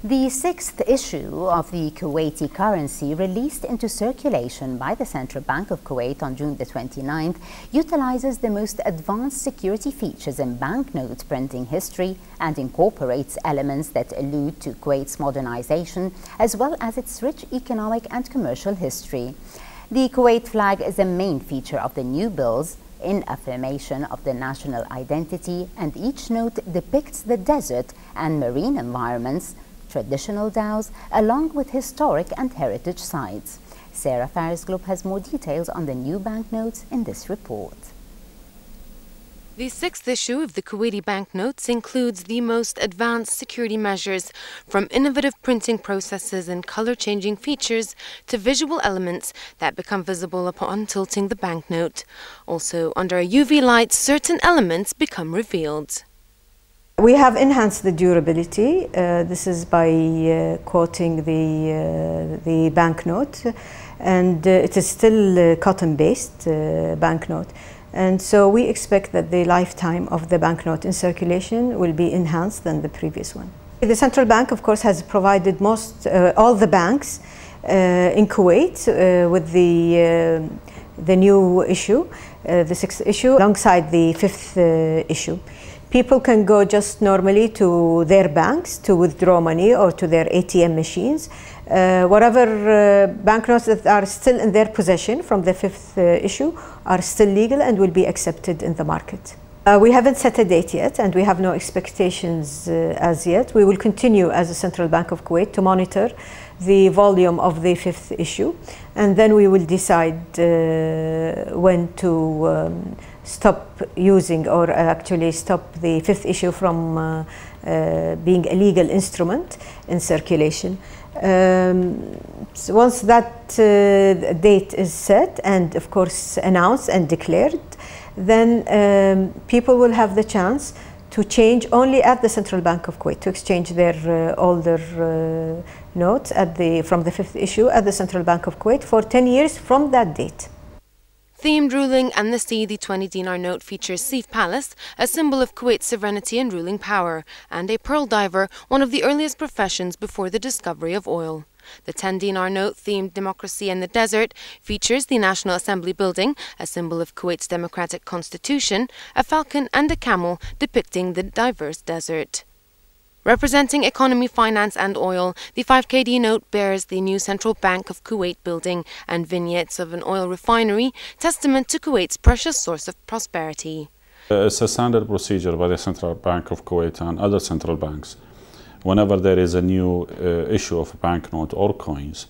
The sixth issue of the Kuwaiti currency, released into circulation by the Central Bank of Kuwait on June the 29th, utilizes the most advanced security features in banknote printing history and incorporates elements that allude to Kuwait's modernization as well as its rich economic and commercial history. The Kuwait flag is a main feature of the new bills in affirmation of the national identity, and each note depicts the desert and marine environments, traditional dhows, along with historic and heritage sites. Sarah Faris Group has more details on the new banknotes in this report. The sixth issue of the Kuwaiti banknotes includes the most advanced security measures, from innovative printing processes and color-changing features to visual elements that become visible upon tilting the banknote. Also, under a UV light, certain elements become revealed. We have enhanced the durability. This is by quoting the banknote, and it is still cotton-based banknote. And so we expect that the lifetime of the banknote in circulation will be enhanced than the previous one. The Central Bank, of course, has provided all the banks in Kuwait with the new issue, the sixth issue, alongside the fifth issue. People can go just normally to their banks to withdraw money or to their ATM machines. Whatever banknotes that are still in their possession from the fifth issue are still legal and will be accepted in the market. We haven't set a date yet, and we have no expectations as yet. We will continue as the Central Bank of Kuwait to monitor the volume of the fifth issue, and then we will decide when to stop using, or actually stop the fifth issue from being a legal instrument in circulation. So once that date is set and of course announced and declared, then people will have the chance to change only at the Central Bank of Kuwait, to exchange their older notes from the fifth issue at the Central Bank of Kuwait for 10 years from that date. Themed ruling amnesty, the 20 dinar note features Seif Palace, a symbol of Kuwait's sovereignty and ruling power, and a pearl diver, one of the earliest professions before the discovery of oil. The 10 dinar note, themed democracy and the desert, features the National Assembly building, a symbol of Kuwait's democratic constitution, a falcon and a camel depicting the diverse desert. Representing economy, finance and oil, the 5KD note bears the new Central Bank of Kuwait building and vignettes of an oil refinery, testament to Kuwait's precious source of prosperity. It's a standard procedure by the Central Bank of Kuwait and other central banks. Whenever there is a new issue of a banknote or coins,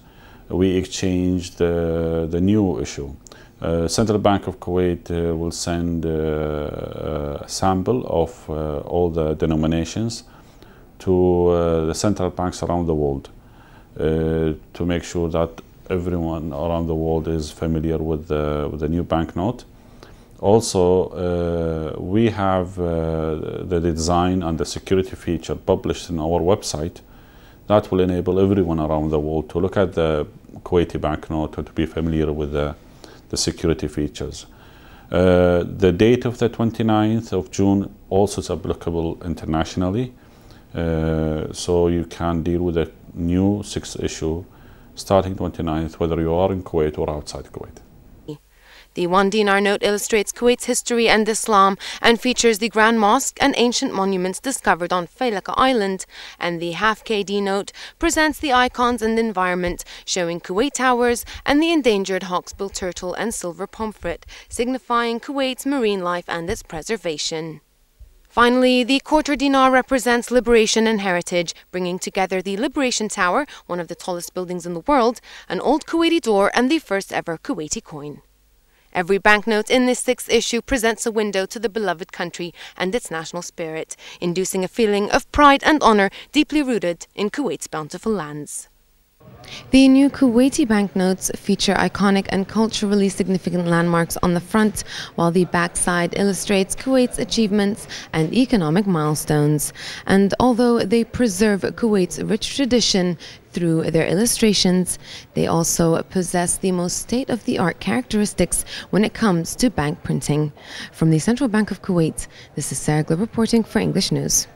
we exchange the new issue. Central Bank of Kuwait will send a sample of all the denominations to the central banks around the world to make sure that everyone around the world is familiar with the new banknote. Also, we have the design and the security feature published in our website that will enable everyone around the world to look at the Kuwaiti banknote and to be familiar with the security features. The date of the 29th of June also is applicable internationally. So you can deal with the new sixth issue starting 29th, whether you are in Kuwait or outside Kuwait. The 1 dinar note illustrates Kuwait's history and Islam and features the Grand Mosque and ancient monuments discovered on Failaka Island, and the half KD note presents the icons and environment, showing Kuwait towers and the endangered hawksbill turtle and silver pomfret, signifying Kuwait's marine life and its preservation. Finally, the quarter dinar represents liberation and heritage, bringing together the Liberation Tower, one of the tallest buildings in the world, an old Kuwaiti door and the first ever Kuwaiti coin. Every banknote in this sixth issue presents a window to the beloved country and its national spirit, inducing a feeling of pride and honor deeply rooted in Kuwait's bountiful lands. The new Kuwaiti banknotes feature iconic and culturally significant landmarks on the front, while the backside illustrates Kuwait's achievements and economic milestones. And although they preserve Kuwait's rich tradition through their illustrations, they also possess the most state-of-the-art characteristics when it comes to bank printing. From the Central Bank of Kuwait, this is Sarah Glib reporting for English News.